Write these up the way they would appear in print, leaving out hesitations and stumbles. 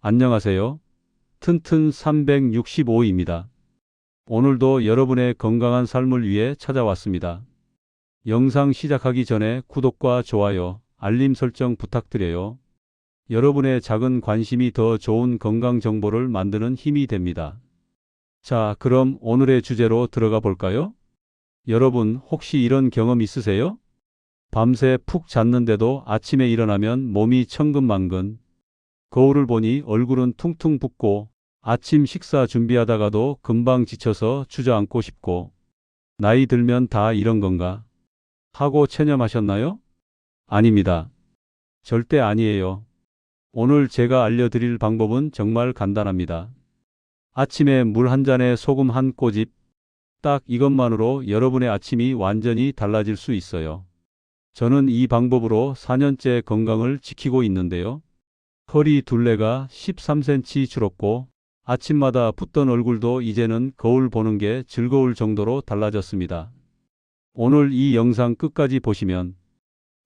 안녕하세요. 튼튼 365입니다. 오늘도 여러분의 건강한 삶을 위해 찾아왔습니다. 영상 시작하기 전에 구독과 좋아요, 알림 설정 부탁드려요. 여러분의 작은 관심이 더 좋은 건강 정보를 만드는 힘이 됩니다. 자, 그럼 오늘의 주제로 들어가 볼까요? 여러분, 혹시 이런 경험 있으세요? 밤새 푹 잤는데도 아침에 일어나면 몸이 천근만근, 거울을 보니 얼굴은 퉁퉁 붓고 아침 식사 준비하다가도 금방 지쳐서 주저앉고 싶고 나이 들면 다 이런 건가 하고 체념하셨나요? 아닙니다. 절대 아니에요. 오늘 제가 알려드릴 방법은 정말 간단합니다. 아침에 물 한 잔에 소금 한 꼬집, 딱 이것만으로 여러분의 아침이 완전히 달라질 수 있어요. 저는 이 방법으로 4년째 건강을 지키고 있는데요. 허리 둘레가 13cm 줄었고 아침마다 붓던 얼굴도 이제는 거울 보는 게 즐거울 정도로 달라졌습니다. 오늘 이 영상 끝까지 보시면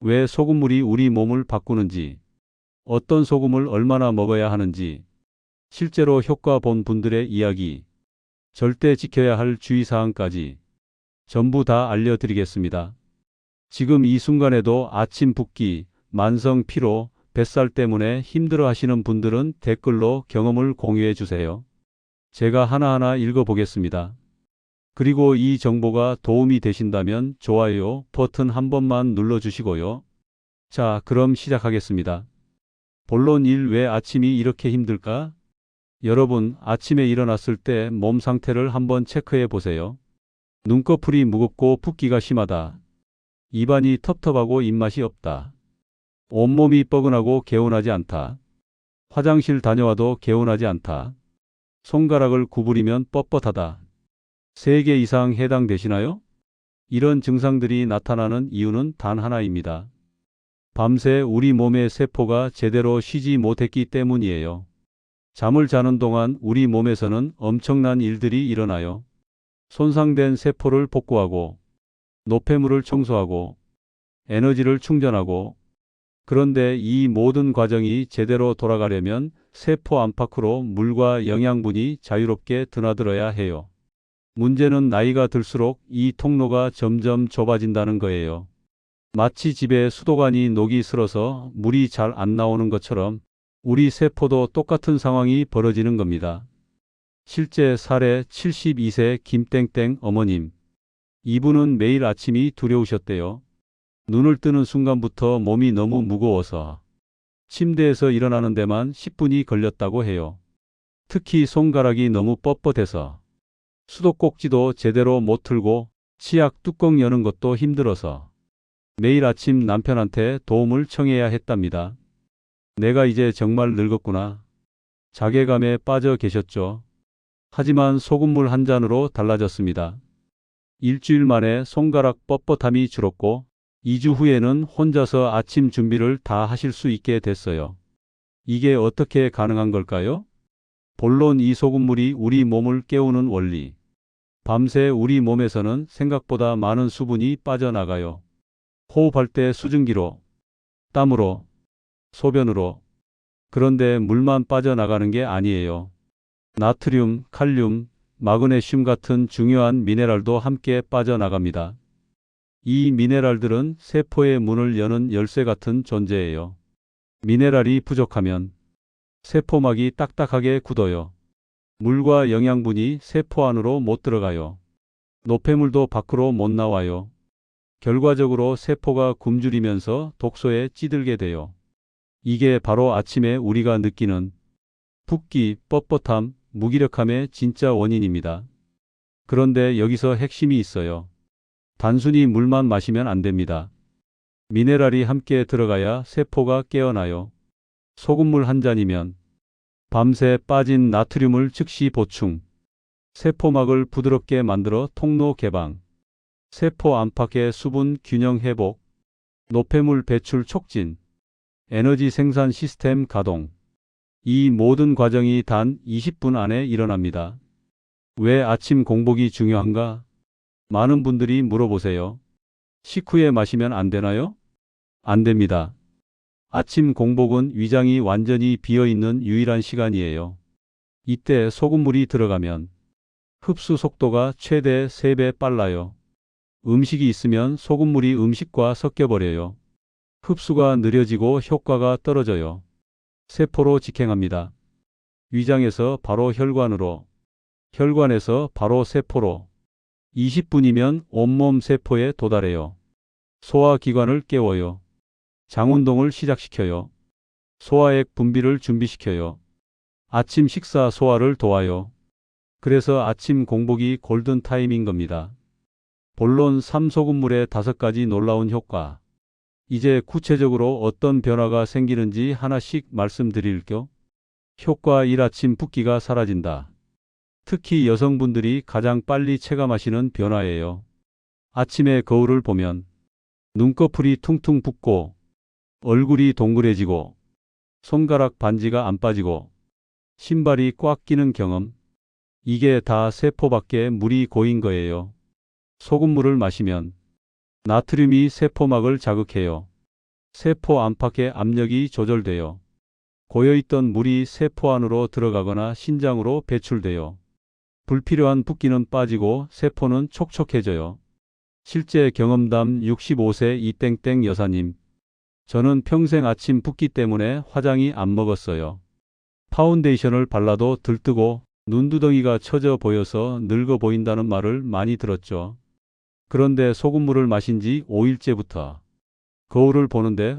왜 소금물이 우리 몸을 바꾸는지, 어떤 소금을 얼마나 먹어야 하는지, 실제로 효과 본 분들의 이야기, 절대 지켜야 할 주의사항까지 전부 다 알려드리겠습니다. 지금 이 순간에도 아침 붓기, 만성 피로, 뱃살 때문에 힘들어 하시는 분들은 댓글로 경험을 공유해 주세요. 제가 하나하나 읽어보겠습니다. 그리고 이 정보가 도움이 되신다면 좋아요 버튼 한 번만 눌러주시고요. 자, 그럼 시작하겠습니다. 본론 1. 왜 아침이 이렇게 힘들까? 여러분, 아침에 일어났을 때 몸 상태를 한번 체크해 보세요. 눈꺼풀이 무겁고 붓기가 심하다. 입안이 텁텁하고 입맛이 없다. 온몸이 뻐근하고 개운하지 않다. 화장실 다녀와도 개운하지 않다. 손가락을 구부리면 뻣뻣하다. 3개 이상 해당되시나요? 이런 증상들이 나타나는 이유는 단 하나입니다. 밤새 우리 몸의 세포가 제대로 쉬지 못했기 때문이에요. 잠을 자는 동안 우리 몸에서는 엄청난 일들이 일어나요. 손상된 세포를 복구하고, 노폐물을 청소하고, 에너지를 충전하고, 그런데 이 모든 과정이 제대로 돌아가려면 세포 안팎으로 물과 영양분이 자유롭게 드나들어야 해요. 문제는 나이가 들수록 이 통로가 점점 좁아진다는 거예요. 마치 집에 수도관이 녹이 슬어서 물이 잘 안 나오는 것처럼 우리 세포도 똑같은 상황이 벌어지는 겁니다. 실제 사례 72세 김땡땡 어머님. 이분은 매일 아침이 두려우셨대요. 눈을 뜨는 순간부터 몸이 너무 무거워서 침대에서 일어나는 데만 10분이 걸렸다고 해요. 특히 손가락이 너무 뻣뻣해서 수도꼭지도 제대로 못 틀고 치약 뚜껑 여는 것도 힘들어서 매일 아침 남편한테 도움을 청해야 했답니다. 내가 이제 정말 늙었구나. 자괴감에 빠져 계셨죠. 하지만 소금물 한 잔으로 달라졌습니다. 일주일 만에 손가락 뻣뻣함이 줄었고 2주 후에는 혼자서 아침 준비를 다 하실 수 있게 됐어요. 이게 어떻게 가능한 걸까요? 본론 이 소금물이 우리 몸을 깨우는 원리. 밤새 우리 몸에서는 생각보다 많은 수분이 빠져나가요. 호흡할 때 수증기로, 땀으로, 소변으로. 그런데 물만 빠져나가는 게 아니에요. 나트륨, 칼륨, 마그네슘 같은 중요한 미네랄도 함께 빠져나갑니다. 이 미네랄들은 세포의 문을 여는 열쇠 같은 존재예요. 미네랄이 부족하면 세포막이 딱딱하게 굳어요. 물과 영양분이 세포 안으로 못 들어가요. 노폐물도 밖으로 못 나와요. 결과적으로 세포가 굶주리면서 독소에 찌들게 돼요. 이게 바로 아침에 우리가 느끼는 붓기, 뻣뻣함, 무기력함의 진짜 원인입니다. 그런데 여기서 핵심이 있어요. 단순히 물만 마시면 안 됩니다. 미네랄이 함께 들어가야 세포가 깨어나요. 소금물 한 잔이면 밤새 빠진 나트륨을 즉시 보충, 세포막을 부드럽게 만들어 통로 개방, 세포 안팎의 수분 균형 회복, 노폐물 배출 촉진, 에너지 생산 시스템 가동. 이 모든 과정이 단 20분 안에 일어납니다. 왜 아침 공복이 중요한가? 많은 분들이 물어보세요. 식후에 마시면 안 되나요? 안 됩니다. 아침 공복은 위장이 완전히 비어있는 유일한 시간이에요. 이때 소금물이 들어가면 흡수 속도가 최대 3배 빨라요. 음식이 있으면 소금물이 음식과 섞여버려요. 흡수가 느려지고 효과가 떨어져요. 세포로 직행합니다. 위장에서 바로 혈관으로, 혈관에서 바로 세포로. 20분이면 온몸 세포에 도달해요. 소화기관을 깨워요. 장운동을 시작시켜요. 소화액 분비를 준비시켜요. 아침 식사 소화를 도와요. 그래서 아침 공복이 골든 타임인 겁니다. 본론 3소금물의 5가지 놀라운 효과. 이제 구체적으로 어떤 변화가 생기는지 하나씩 말씀드릴게요. 효과 1. 아침 붓기가 사라진다. 특히 여성분들이 가장 빨리 체감하시는 변화예요. 아침에 거울을 보면 눈꺼풀이 퉁퉁 붓고 얼굴이 동그래지고 손가락 반지가 안 빠지고 신발이 꽉 끼는 경험. 이게 다 세포 밖에 물이 고인 거예요. 소금물을 마시면 나트륨이 세포막을 자극해요. 세포 안팎의 압력이 조절돼요. 고여있던 물이 세포 안으로 들어가거나 신장으로 배출돼요. 불필요한 붓기는 빠지고 세포는 촉촉해져요. 실제 경험담 65세 이땡땡 여사님. 저는 평생 아침 붓기 때문에 화장이 안 먹었어요. 파운데이션을 발라도 들뜨고 눈두덩이가 처져 보여서 늙어 보인다는 말을 많이 들었죠. 그런데 소금물을 마신 지 5일째부터 거울을 보는데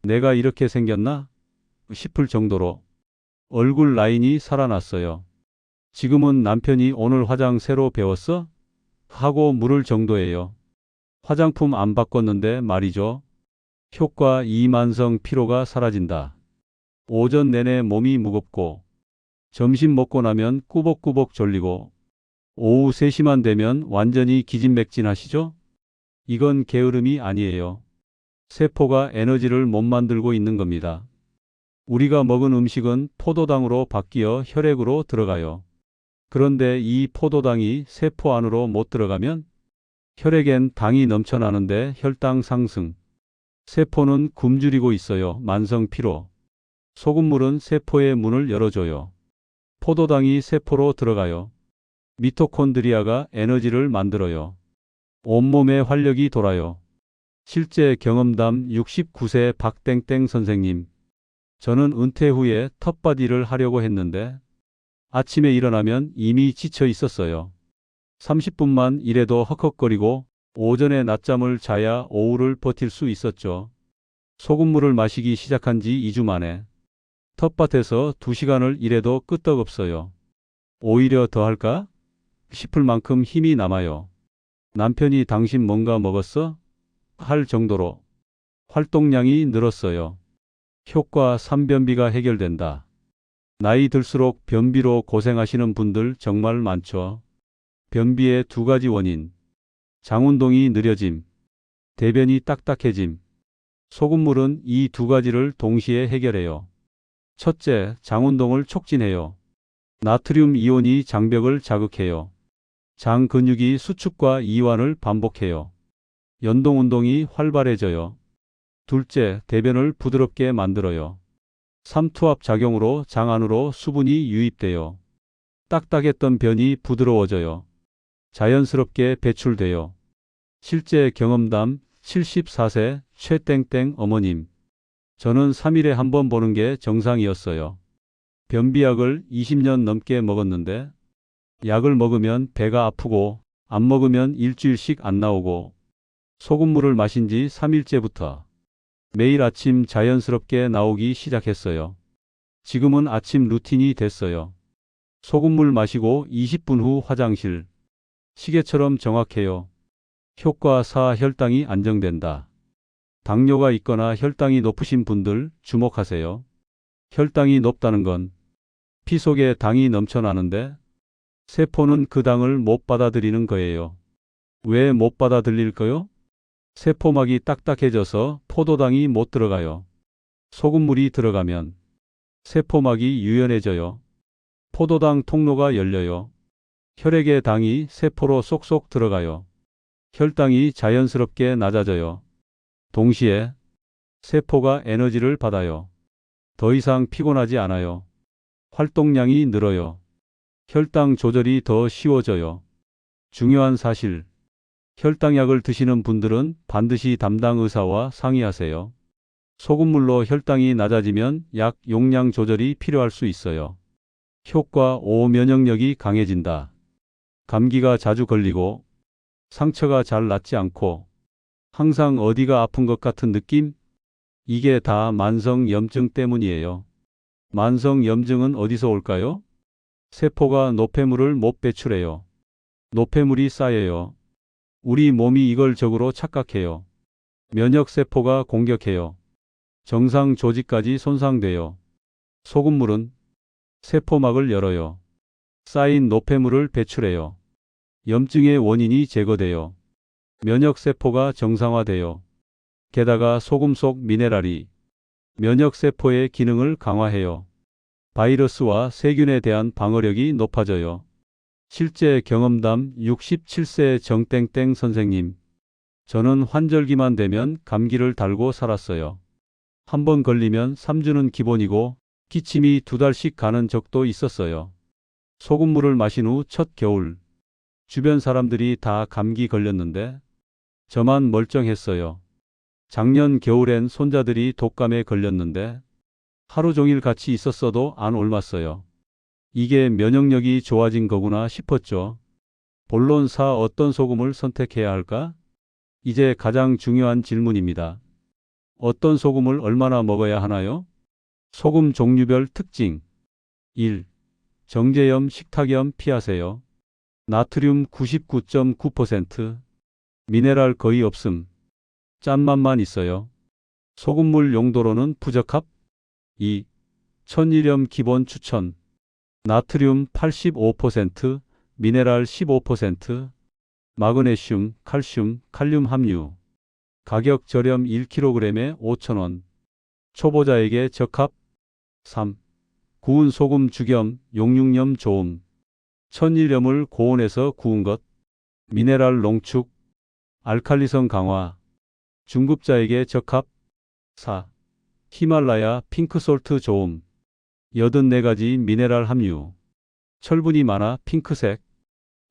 내가 이렇게 생겼나? 싶을 정도로 얼굴 라인이 살아났어요. 지금은 남편이 오늘 화장 새로 배웠어? 하고 물을 정도예요. 화장품 안 바꿨는데 말이죠. 효과 2. 만성 피로가 사라진다. 오전 내내 몸이 무겁고 점심 먹고 나면 꾸벅꾸벅 졸리고 오후 3시만 되면 완전히 기진맥진하시죠? 이건 게으름이 아니에요. 세포가 에너지를 못 만들고 있는 겁니다. 우리가 먹은 음식은 포도당으로 바뀌어 혈액으로 들어가요. 그런데 이 포도당이 세포 안으로 못 들어가면 혈액엔 당이 넘쳐나는데 혈당 상승. 세포는 굶주리고 있어요. 만성 피로. 소금물은 세포의 문을 열어줘요. 포도당이 세포로 들어가요. 미토콘드리아가 에너지를 만들어요. 온몸에 활력이 돌아요. 실제 경험담 69세 박땡땡 선생님. 저는 은퇴 후에 텃밭일을 하려고 했는데 아침에 일어나면 이미 지쳐 있었어요. 30분만 일해도 헉헉거리고 오전에 낮잠을 자야 오후를 버틸 수 있었죠. 소금물을 마시기 시작한 지 2주 만에 텃밭에서 2시간을 일해도 끄떡없어요. 오히려 더 할까? 싶을 만큼 힘이 남아요. 남편이 당신 뭔가 먹었어? 할 정도로 활동량이 늘었어요. 효과 3. 변비가 해결된다. 나이 들수록 변비로 고생하시는 분들 정말 많죠. 변비의 2가지 원인. 장운동이 느려짐, 대변이 딱딱해짐. 소금물은 이 2가지를 동시에 해결해요. 첫째, 장운동을 촉진해요. 나트륨 이온이 장벽을 자극해요. 장 근육이 수축과 이완을 반복해요. 연동운동이 활발해져요. 둘째, 대변을 부드럽게 만들어요. 삼투압 작용으로 장 안으로 수분이 유입돼요. 딱딱했던 변이 부드러워져요. 자연스럽게 배출돼요. 실제 경험담 74세 최땡땡 어머님. 저는 3일에 한 번 보는 게 정상이었어요. 변비약을 20년 넘게 먹었는데 약을 먹으면 배가 아프고 안 먹으면 일주일씩 안 나오고 소금물을 마신 지 3일째부터 매일 아침 자연스럽게 나오기 시작했어요. 지금은 아침 루틴이 됐어요. 소금물 마시고 20분 후 화장실. 시계처럼 정확해요. 효과 4. 혈당이 안정된다. 당뇨가 있거나 혈당이 높으신 분들 주목하세요. 혈당이 높다는 건 피 속에 당이 넘쳐나는데 세포는 그 당을 못 받아들이는 거예요. 왜 못 받아들일까요? 세포막이 딱딱해져서 포도당이 못 들어가요. 소금물이 들어가면 세포막이 유연해져요. 포도당 통로가 열려요. 혈액의 당이 세포로 쏙쏙 들어가요. 혈당이 자연스럽게 낮아져요. 동시에 세포가 에너지를 받아요. 더 이상 피곤하지 않아요. 활동량이 늘어요. 혈당 조절이 더 쉬워져요. 중요한 사실. 혈당약을 드시는 분들은 반드시 담당 의사와 상의하세요. 소금물로 혈당이 낮아지면 약 용량 조절이 필요할 수 있어요. 효과 5. 면역력이 강해진다. 감기가 자주 걸리고 상처가 잘 낫지 않고 항상 어디가 아픈 것 같은 느낌? 이게 다 만성 염증 때문이에요. 만성 염증은 어디서 올까요? 세포가 노폐물을 못 배출해요. 노폐물이 쌓여요. 우리 몸이 이걸 적으로 착각해요. 면역세포가 공격해요. 정상 조직까지 손상돼요. 소금물은 세포막을 열어요. 쌓인 노폐물을 배출해요. 염증의 원인이 제거돼요. 면역세포가 정상화돼요. 게다가 소금 속 미네랄이 면역세포의 기능을 강화해요. 바이러스와 세균에 대한 방어력이 높아져요. 실제 경험담 67세 정땡땡 선생님. 저는 환절기만 되면 감기를 달고 살았어요. 한 번 걸리면 3주는 기본이고 기침이 2달씩 가는 적도 있었어요. 소금물을 마신 후 첫 겨울. 주변 사람들이 다 감기 걸렸는데 저만 멀쩡했어요. 작년 겨울엔 손자들이 독감에 걸렸는데 하루 종일 같이 있었어도 안 옮았어요. 이게 면역력이 좋아진 거구나 싶었죠. 본론사 어떤 소금을 선택해야 할까? 이제 가장 중요한 질문입니다. 어떤 소금을 얼마나 먹어야 하나요? 소금 종류별 특징. 1. 정제염, 식탁염 피하세요. 나트륨 99.9%, 미네랄 거의 없음. 짠맛만 있어요. 소금물 용도로는 부적합. 2. 천일염 기본 추천. 나트륨 85%, 미네랄 15%, 마그네슘, 칼슘, 칼륨 함유. 가격 저렴 1kg에 5,000원. 초보자에게 적합. 3. 구운 소금 죽염, 용융염 좋음. 천일염을 고온에서 구운 것. 미네랄 농축, 알칼리성 강화. 중급자에게 적합. 4. 히말라야 핑크솔트 좋음. 84가지 미네랄 함유. 철분이 많아 핑크색.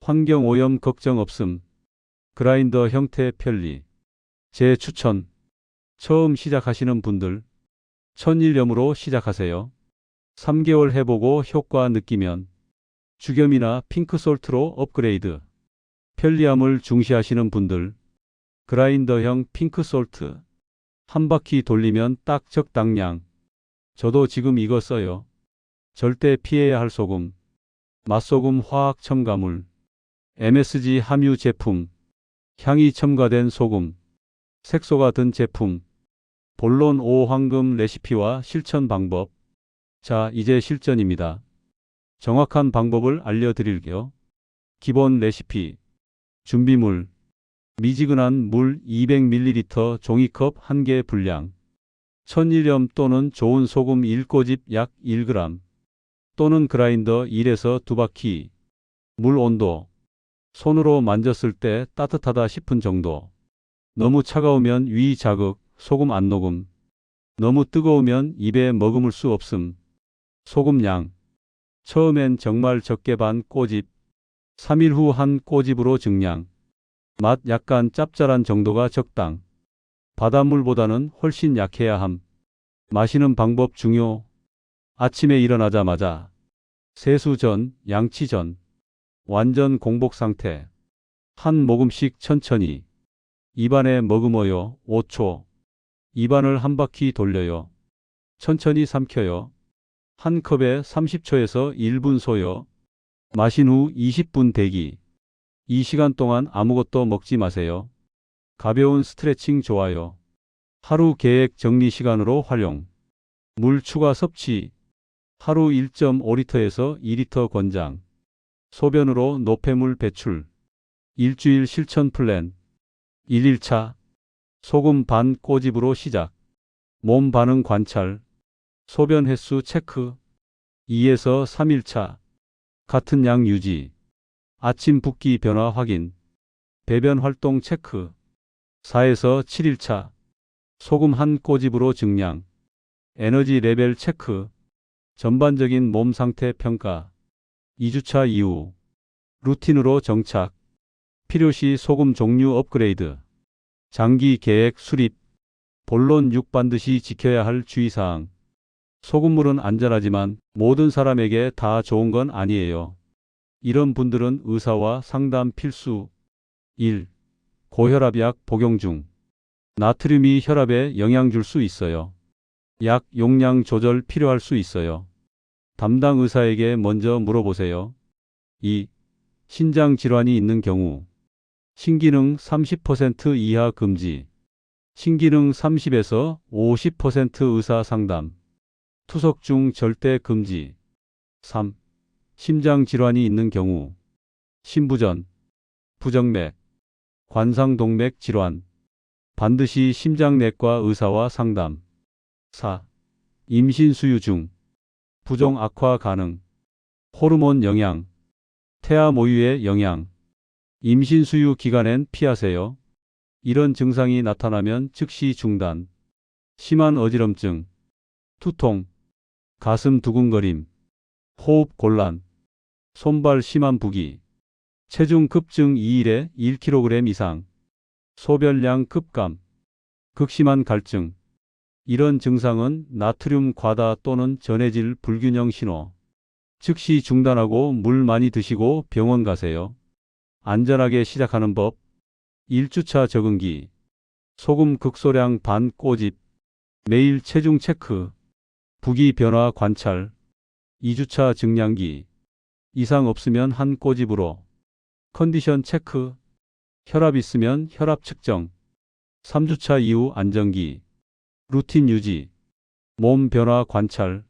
환경오염 걱정 없음. 그라인더 형태 편리. 제 추천. 처음 시작하시는 분들 천일염으로 시작하세요. 3개월 해보고 효과 느끼면 죽염이나 핑크솔트로 업그레이드. 편리함을 중시하시는 분들 그라인더형 핑크솔트. 한 바퀴 돌리면 딱 적당량. 저도 지금 이거 써요. 절대 피해야 할 소금. 맛소금 화학 첨가물. MSG 함유 제품. 향이 첨가된 소금. 색소가 든 제품. 본론 5 황금 레시피와 실천 방법. 자, 이제 실전입니다. 정확한 방법을 알려드릴게요. 기본 레시피. 준비물. 미지근한 물 200ml 종이컵 1개 분량. 천일염 또는 좋은 소금 1꼬집 약 1g. 또는 그라인더 1에서 2바퀴. 물 온도. 손으로 만졌을 때 따뜻하다 싶은 정도. 너무 차가우면 위 자극, 소금 안 녹음. 너무 뜨거우면 입에 머금을 수 없음. 소금 양. 처음엔 정말 적게 반 꼬집. 3일 후 한 꼬집으로 증량. 맛 약간 짭짤한 정도가 적당. 바닷물보다는 훨씬 약해야 함. 마시는 방법 중요. 아침에 일어나자마자. 세수 전, 양치 전. 완전 공복 상태. 한 모금씩 천천히. 입안에 머금어요. 5초. 입안을 한 바퀴 돌려요. 천천히 삼켜요. 한 컵에 30초에서 1분 소요. 마신 후 20분 대기. 이 시간 동안 아무것도 먹지 마세요. 가벼운 스트레칭 좋아요. 하루 계획 정리 시간으로 활용. 물 추가 섭취. 하루 1.5리터에서 2리터 권장. 소변으로 노폐물 배출. 일주일 실천 플랜. 1일차. 소금 반 꼬집으로 시작. 몸 반응 관찰. 소변 횟수 체크. 2에서 3일차. 같은 양 유지. 아침 붓기 변화 확인. 배변 활동 체크. 4에서 7일차. 소금 한 꼬집으로 증량. 에너지 레벨 체크. 전반적인 몸 상태 평가. 2주차 이후. 루틴으로 정착. 필요시 소금 종류 업그레이드. 장기 계획 수립. 본론 6 반드시 지켜야 할 주의사항. 소금물은 안전하지만 모든 사람에게 다 좋은 건 아니에요. 이런 분들은 의사와 상담 필수. 1. 고혈압약 복용 중. 나트륨이 혈압에 영향 줄 수 있어요. 약 용량 조절 필요할 수 있어요. 담당 의사에게 먼저 물어보세요. 2. 신장 질환이 있는 경우. 신기능 30% 이하 금지. 신기능 30에서 50% 의사 상담. 투석 중 절대 금지. 3. 심장 질환이 있는 경우. 심부전, 부정맥, 관상동맥 질환. 반드시 심장내과 의사와 상담. 4. 임신 수유 중. 부종 악화 가능. 호르몬 영향, 태아 모유의 영향. 임신 수유 기간엔 피하세요. 이런 증상이 나타나면 즉시 중단. 심한 어지럼증, 두통, 가슴 두근거림, 호흡 곤란, 손발 심한 부기, 체중 급증 2일에 1kg 이상, 소변량 급감, 극심한 갈증. 이런 증상은 나트륨 과다 또는 전해질 불균형 신호. 즉시 중단하고 물 많이 드시고 병원 가세요. 안전하게 시작하는 법. 1주차 적응기. 소금 극소량 반 꼬집. 매일 체중 체크. 부기 변화 관찰. 2주차 증량기. 이상 없으면 한 꼬집으로. 컨디션 체크. 혈압 있으면 혈압 측정. 3주차 이후 안정기. 루틴 유지. 몸 변화 관찰.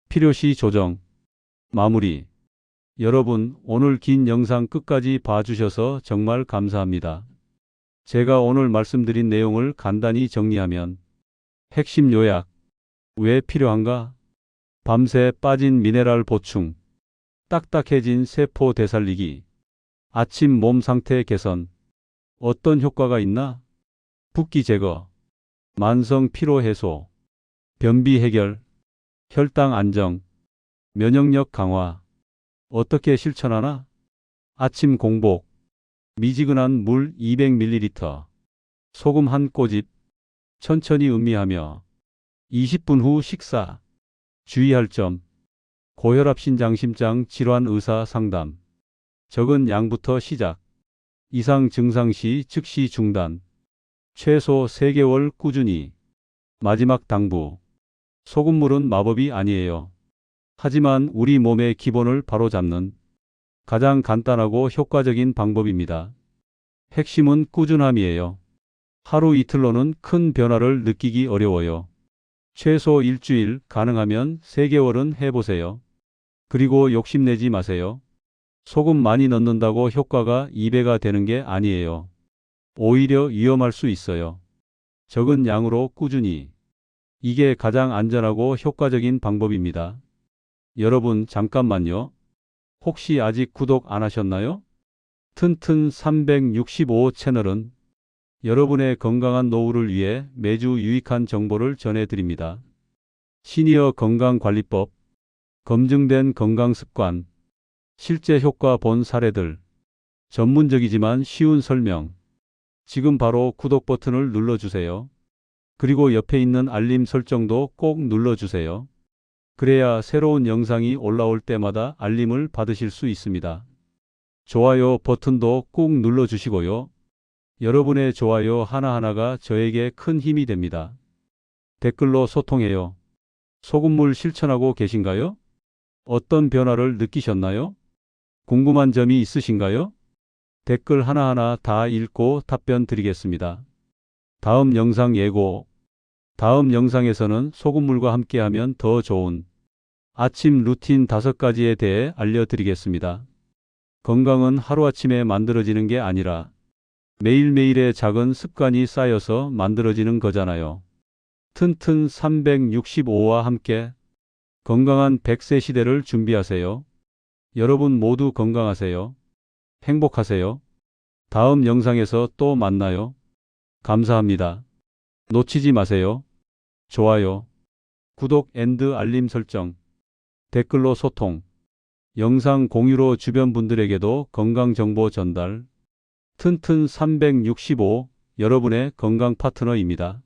필요시 조정. 마무리. 여러분, 오늘 긴 영상 끝까지 봐주셔서 정말 감사합니다. 제가 오늘 말씀드린 내용을 간단히 정리하면 핵심 요약. 왜 필요한가? 밤새 빠진 미네랄 보충. 딱딱해진 세포 되살리기. 아침 몸 상태 개선. 어떤 효과가 있나? 붓기 제거. 만성 피로 해소. 변비 해결. 혈당 안정. 면역력 강화. 어떻게 실천하나? 아침 공복. 미지근한 물 200ml. 소금 한 꼬집. 천천히 음미하며. 20분 후 식사. 주의할 점. 고혈압 심장 질환 의사 상담. 적은 양부터 시작. 이상 증상 시 즉시 중단. 최소 3개월 꾸준히. 마지막 당부. 소금물은 마법이 아니에요. 하지만 우리 몸의 기본을 바로잡는 가장 간단하고 효과적인 방법입니다. 핵심은 꾸준함이에요. 하루 이틀로는 큰 변화를 느끼기 어려워요. 최소 일주일, 가능하면 3개월은 해보세요. 그리고 욕심내지 마세요. 소금 많이 넣는다고 효과가 2배가 되는 게 아니에요. 오히려 위험할 수 있어요. 적은 양으로 꾸준히. 이게 가장 안전하고 효과적인 방법입니다. 여러분, 잠깐만요. 혹시 아직 구독 안 하셨나요? 튼튼 365 채널은 여러분의 건강한 노후를 위해 매주 유익한 정보를 전해드립니다. 시니어 건강관리법, 검증된 건강습관, 실제 효과 본 사례들, 전문적이지만 쉬운 설명. 지금 바로 구독 버튼을 눌러주세요. 그리고 옆에 있는 알림 설정도 꼭 눌러주세요. 그래야 새로운 영상이 올라올 때마다 알림을 받으실 수 있습니다. 좋아요 버튼도 꼭 눌러주시고요. 여러분의 좋아요 하나하나가 저에게 큰 힘이 됩니다. 댓글로 소통해요. 소금물 실천하고 계신가요? 어떤 변화를 느끼셨나요? 궁금한 점이 있으신가요? 댓글 하나하나 다 읽고 답변 드리겠습니다. 다음 영상 예고. 다음 영상에서는 소금물과 함께하면 더 좋은 아침 루틴 5가지에 대해 알려드리겠습니다. 건강은 하루아침에 만들어지는 게 아니라 매일매일의 작은 습관이 쌓여서 만들어지는 거잖아요. 튼튼 365와 함께 건강한 100세 시대를 준비하세요. 여러분 모두 건강하세요. 행복하세요. 다음 영상에서 또 만나요. 감사합니다. 놓치지 마세요. 좋아요, 구독 앤드 알림 설정, 댓글로 소통, 영상 공유로 주변 분들에게도 건강 정보 전달. 튼튼 365 여러분의 건강 파트너입니다.